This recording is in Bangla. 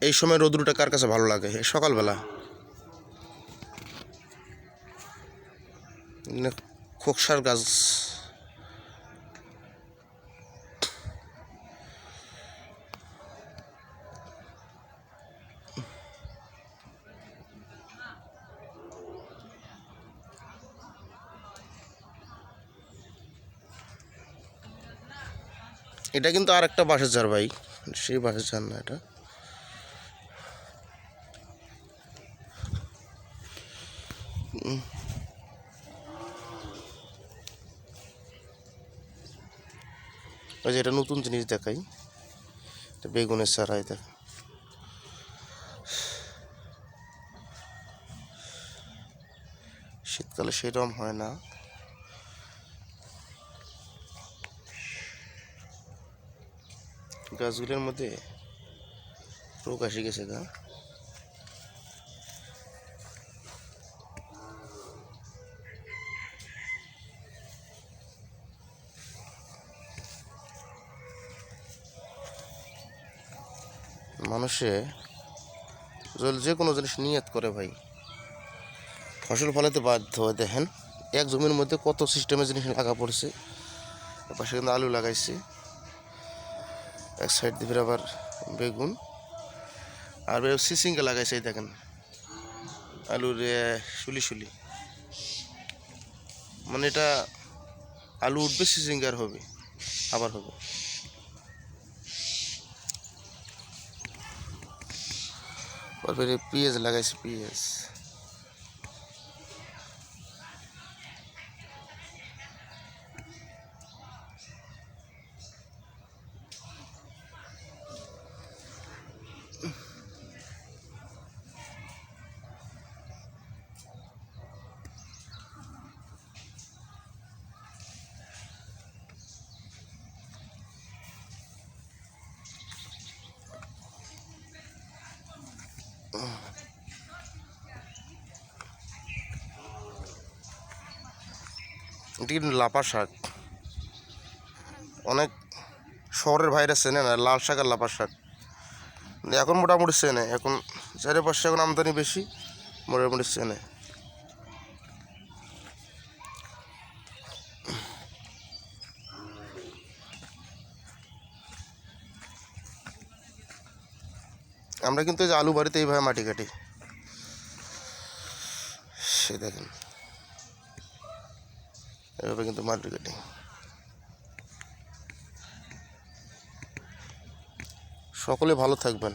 এই সময় রোদ্রুটা কার কাছে ভালো লাগে? সকালবেলা খোকসার গাছ। এটা কিন্তু আর একটা বাঁশের ঝাড় ভাই, সেই বাঁশের ঝাড় না এটা। ওই যে এটা নতুন জিনিস দেখাই, এটা বেগুনের চারাই দেখ। শীতকালে সেরকম হয় না। গাছগুলোর মধ্যে রোগ এসে গেছে গা। মানুষে যে কোনো জিনিস নিয়ত করে ভাই, ফসল ফলাতে বাধ্য হয়। দেখেন এক জমির মধ্যে কত সিস্টেমের জিনিস লাগা পড়ছে। পাশে কিন্তু আলু লাগাইছে, এক সাইড দিয়ে আবার বেগুন, আর সিসিঙ্গা লাগাইছে। এই দেখেন আলুর শুলি শুলি, মানে এটা আলু উঠবে, সিসিঙ্গার হবে, আবার হবে। তারপরে পেঁয়াজ লাগাইছে, পেঁয়াজ। এটি কিন্তু লাপা শাক। অনেক শহরের ভাইরা চেনে না লাল শাক আর লাপা শাক। এখন মোটামুটি চেনে, এখন 4-5 এখন আমদানি বেশি, মোটামুটি চেনে। আমরা কিন্তু এই যে আলু বাড়িতে এইভাবে মাটি কাটি, সে দেখেন এভাবে কিন্তু মাটি কাটি। সকলে ভালো থাকবেন।